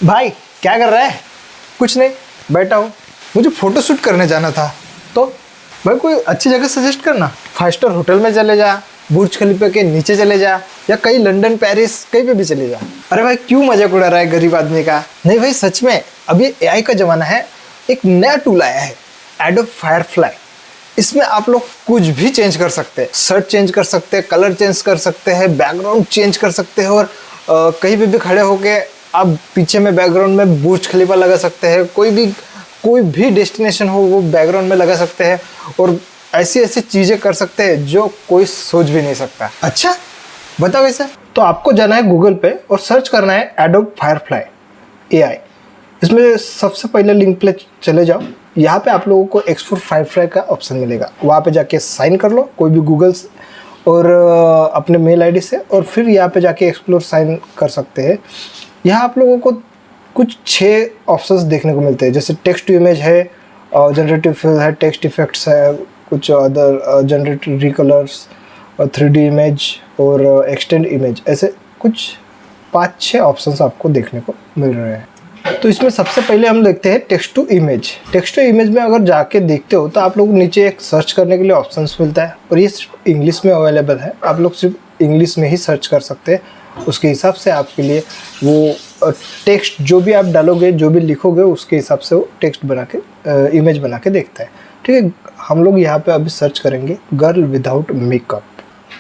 भाई क्या कर रहा है? कुछ नहीं, बैठा हूँ। मुझे फोटो शूट करने जाना था। तो भाई कोई अच्छी जगह सजेस्ट करना। 5 स्टार होटल में चले जा, बुर्ज खलीफा के नीचे चले जा, या कहीं लंदन पेरिस कहीं पे भी चले जा। अरे भाई क्यों मजाक उड़ा रहा है गरीब आदमी का? नहीं भाई सच में, अभी एआई का जमाना है। एक नया टूल आया है, एडोब फायरफ्लाई। इसमें आप लोग कुछ भी चेंज कर सकते हैं। शर्ट चेंज कर सकते हैं, कलर चेंज कर सकते हैं, बैकग्राउंड चेंज कर सकते हैं, और कहीं पे भी खड़े होके आप पीछे में बैकग्राउंड में बुर्ज खलीफा लगा सकते हैं। कोई भी डेस्टिनेशन हो वो बैकग्राउंड में लगा सकते हैं, और ऐसी ऐसी चीज़ें कर सकते हैं जो कोई सोच भी नहीं सकता। अच्छा बताओ ऐसा। तो आपको जाना है गूगल पे और सर्च करना है एडोब फायरफ्लाई एआई। इसमें सबसे पहले लिंक पे चले जाओ। यहाँ पे आप लोगों को एक्सप्लोर फायरफ्लाई का ऑप्शन मिलेगा। वहाँ पे जाके साइन कर लो कोई भी गूगल से और अपने मेल आईडी से, और फिर यहाँ पे जाके एक्सप्लोर साइन कर सकते हैं। यहाँ आप लोगों को कुछ 6 ऑप्शंस देखने को मिलते हैं, जैसे टेक्स्ट टू इमेज है, जनरेटिव फिल है, टेक्स्ट इफेक्ट्स है, कुछ अदर जनरेटिव रिकलर्स, 3D इमेज और एक्सटेंड इमेज। ऐसे कुछ 5-6 ऑप्शंस आपको देखने को मिल रहे हैं। तो इसमें सबसे पहले हम देखते हैं text to image. Text to image में अगर जाके देखते हो तो आप लोग नीचे एक सर्च करने के लिए ऑप्शंस मिलता है, और ये सिर्फ इंग्लिश में अवेलेबल है। आप लोग सिर्फ इंग्लिश में ही सर्च कर सकते हैं। उसके हिसाब से आपके लिए वो टेक्स्ट जो भी आप डालोगे, जो भी लिखोगे, उसके हिसाब से वो टेक्स्ट बना के इमेज बना के देखता है। ठीक है, हम लोग यहाँ पे अभी सर्च करेंगे गर्ल विदाउट मेकअप,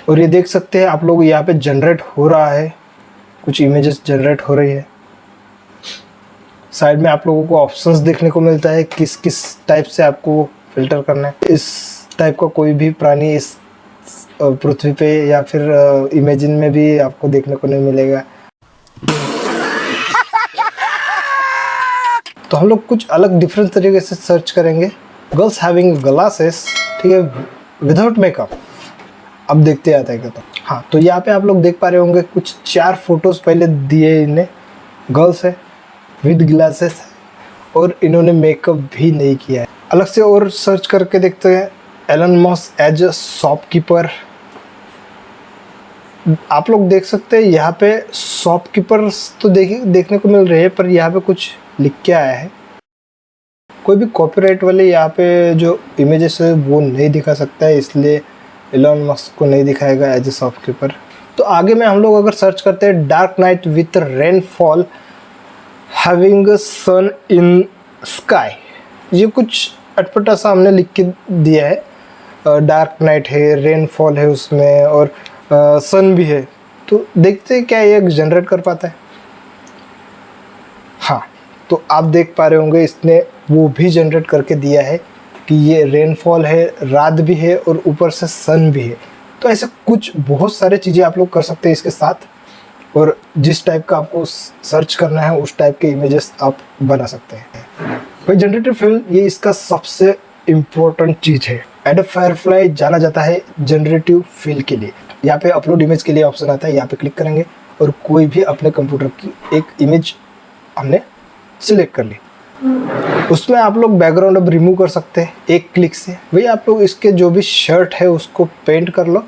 और ये देख सकते हैं आप लोग यहाँ पे जनरेट हो रहा है, कुछ इमेजेस जनरेट हो रही है। साइड में आप लोगों को ऑप्शंस देखने को मिलता है किस किस टाइप से आपको फिल्टर करना है। इस टाइप का कोई भी प्राणी इस पृथ्वी पे या फिर इमेजिन में भी आपको देखने को नहीं मिलेगा। तो हम लोग कुछ अलग डिफरेंट तरीके से सर्च करेंगे। गर्ल्स हैविंग ग्लासेस, ठीक है, विदाउट मेकअप। अब देखते आता है क्या। तो हाँ, तो यहाँ पे आप लोग देख पा रहे होंगे कुछ 4 फोटोज पहले दिए इन्हें। गर्ल्स है विद ग्लासेस है, और इन्होंने मेकअप भी नहीं किया है। अलग से और सर्च करके देखते हैं Elon Musk as a shopkeeper. आप लोग देख सकते हैं यहाँ पे शॉपकीपर्स तो देखने को मिल रहे हैं, पर यहाँ पे कुछ लिख के आया है। कोई भी कॉपीराइट वाले यहाँ पे जो इमेजेस है वो नहीं दिखा सकता है, इसलिए एलन मस्क को नहीं दिखाएगा एज ए शॉपकीपर। तो आगे में हम लोग अगर सर्च करते हैं dark night with rainfall having sun in sky, ये कुछ अटपटा सा हमने लिख के दिया है। डार्क नाइट है, रेनफॉल है उसमें, और सन भी है। तो देखते हैं क्या ये जनरेट कर पाता है। हाँ, तो आप देख पा रहे होंगे इसने वो भी जनरेट करके दिया है कि ये रेनफॉल है, रात भी है, और ऊपर से सन भी है। तो ऐसे कुछ बहुत सारे चीज़ें आप लोग कर सकते हैं इसके साथ, और जिस टाइप का आपको सर्च करना है उस टाइप के इमेजेस आप बना सकते हैं। भाई जनरेटिव फिल ये इसका सबसे इम्पोर्टेंट चीज़ है। एडोब फायरफ्लाई जाना जाता है जनरेटिव फिल के लिए। यहाँ पे अपलोड इमेज के लिए ऑप्शन आता है, यहाँ पे क्लिक करेंगे और कोई भी अपने कंप्यूटर की एक इमेज हमने सिलेक्ट कर ली। उसमें आप लोग बैकग्राउंड अब रिमूव कर सकते हैं एक क्लिक से। भाई आप लोग इसके जो भी शर्ट है उसको पेंट कर लो,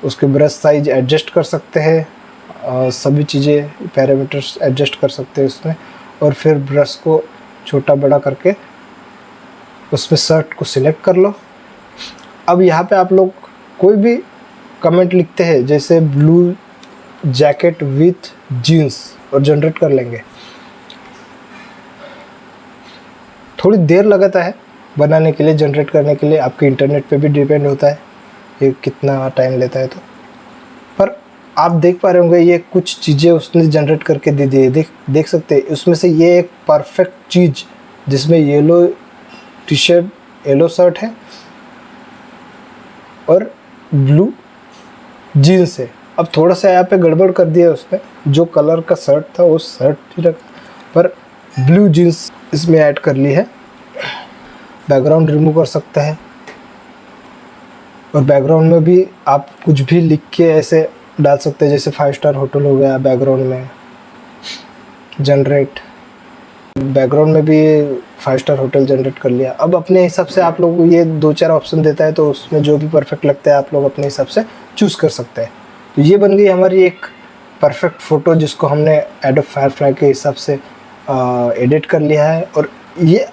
उसके ब्रश साइज एडजस्ट कर सकते हैं, सभी चीज़ें पैरामीटर्स एडजस्ट कर सकते हैं उसमें, और फिर ब्रश को छोटा बड़ा करके उसमें शर्ट को सिलेक्ट कर लो। अब यहाँ पे आप लोग कोई भी कमेंट लिखते हैं, जैसे ब्लू जैकेट विथ जीन्स, और जनरेट कर लेंगे। थोड़ी देर लगता है बनाने के लिए, जनरेट करने के लिए। आपके इंटरनेट पे भी डिपेंड होता है ये कितना टाइम लेता है। तो पर आप देख पा रहे होंगे ये कुछ चीज़ें उसने जनरेट करके दे दी है। देख सकते हैं उसमें से ये एक परफेक्ट चीज़, जिसमें yellow T shirt, yellow shirt है और ब्लू जीन्स है। अब थोड़ा सा यहाँ पे गड़बड़ कर दिया उसने, जो कलर का शर्ट था वो शर्ट ही रखा, पर ब्लू जीन्स इसमें ऐड कर ली है। बैकग्राउंड रिमूव कर सकता है, और बैकग्राउंड में भी आप कुछ भी लिख के ऐसे डाल सकते हैं, जैसे 5 स्टार होटल हो गया बैकग्राउंड में जनरेट। बैकग्राउंड में भी 5 स्टार होटल जनरेट कर लिया। अब अपने हिसाब से आप लोग ये 2-4 ऑप्शन देता है, तो उसमें जो भी परफेक्ट लगता है आप लोग अपने हिसाब से चूज़ कर सकते हैं। तो ये बन गई हमारी एक परफेक्ट फ़ोटो जिसको हमने एडोब फायरफ्लाई के हिसाब से एडिट कर लिया है। और ये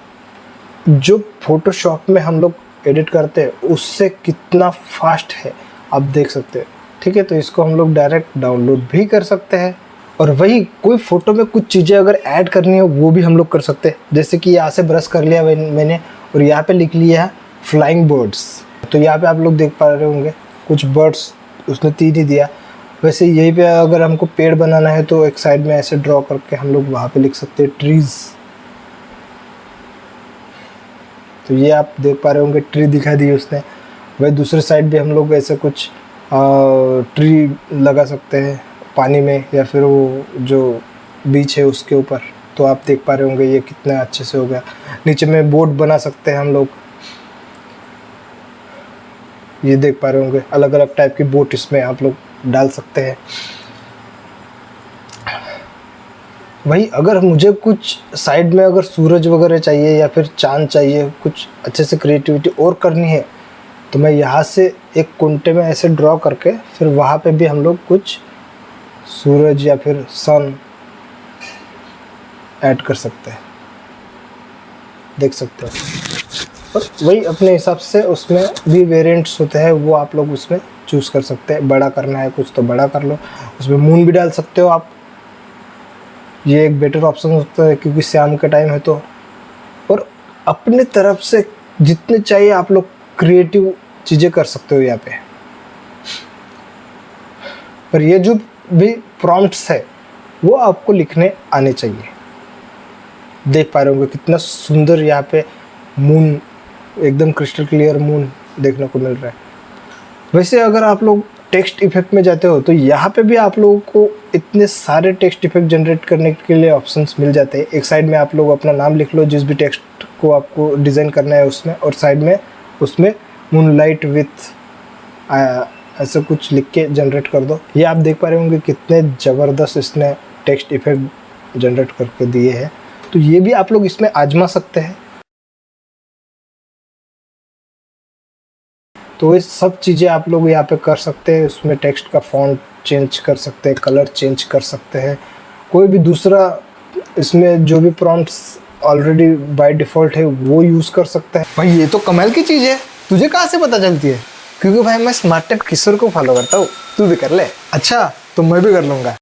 जो फ़ोटोशॉप में हम लोग एडिट करते हैं उससे कितना फास्ट है आप देख सकते हैं। ठीक है, तो इसको हम लोग डायरेक्ट डाउनलोड भी कर सकते हैं। और वही कोई फ़ोटो में कुछ चीज़ें अगर ऐड करनी हो वो भी हम लोग कर सकते हैं। जैसे कि यहाँ से ब्रश कर लिया मैंने और यहाँ पे लिख लिया है फ्लाइंग बर्ड्स। तो यहाँ पे आप लोग देख पा रहे होंगे कुछ बर्ड्स उसने तीन ही दिया। वैसे यहीं पे अगर हमको पेड़ बनाना है तो एक साइड में ऐसे ड्रॉ करके हम लोग वहाँ पे लिख सकते हैं ट्रीज़। तो ये आप देख पा रहे होंगे ट्री दिखा दी उसने। वही दूसरे साइड भी हम लोग ऐसे कुछ ट्री लगा सकते हैं पानी में या फिर वो जो बीच है उसके ऊपर। तो आप देख पा रहे होंगे ये कितना अच्छे से हो गया। नीचे में बोट बना सकते हैं हम लोग, ये देख पा रहे होंगे अलग अलग टाइप की बोट इसमें आप लोग डाल सकते हैं। वही अगर मुझे कुछ साइड में अगर सूरज वगैरह चाहिए या फिर चांद चाहिए, कुछ अच्छे से क्रिएटिविटी और करनी है तो मैं यहाँ से एक कुंटे में ऐसे ड्रॉ करके फिर वहाँ पे भी हम लोग कुछ सूरज या फिर सन ऐड कर सकते हैं, देख सकते हैं। और वही अपने हिसाब से उसमें भी वेरिएंट्स होते हैं, वो आप लोग उसमें चूज़ कर सकते हैं। बड़ा करना है कुछ तो बड़ा कर लो, उसमें मून भी डाल सकते हो आप, ये एक बेटर ऑप्शन होता है क्योंकि शाम का टाइम है तो। और अपने तरफ से जितने चाहिए आप लोग क्रिएटिव चीज़ें कर सकते हो यहाँ पे। पर ये जो भी प्रॉम्प्ट्स है वो आपको लिखने आने चाहिए। देख पा रहे होंगे कितना सुंदर यहाँ पे मून, एकदम क्रिस्टल क्लियर मून देखने को मिल रहा है। वैसे अगर आप लोग टेक्स्ट इफेक्ट में जाते हो तो यहाँ पे भी आप लोगों को इतने सारे टेक्स्ट इफेक्ट जनरेट करने के लिए ऑप्शंस मिल जाते हैं। एक साइड में आप लोग अपना नाम लिख लो जिस भी टेक्स्ट को आपको डिज़ाइन करना है उसमें, और साइड में उसमें मूनलाइट विथ ऐसा कुछ लिख के जनरेट कर दो। ये आप देख पा रहे होंगे कितने ज़बरदस्त इसने टेक्स्ट इफेक्ट जनरेट करके दिए हैं। तो ये भी आप लोग इसमें आजमा सकते हैं। तो ये सब चीज़ें आप लोग यहाँ पे कर सकते हैं। उसमें टेक्स्ट का फॉन्ट चेंज कर सकते हैं, कलर चेंज कर सकते हैं, कोई भी दूसरा इसमें जो भी प्रॉम्प्ट्स ऑलरेडी बाय डिफ़ॉल्ट है वो यूज़ कर सकते हैं। भाई ये तो कमाल की चीज़ है, तुझे कहाँ से पता चलती है? क्योंकि भाई मैं स्मार्ट टेक किशोर को फॉलो करता हूँ, तू भी कर ले। अच्छा तो मैं भी कर लूँगा।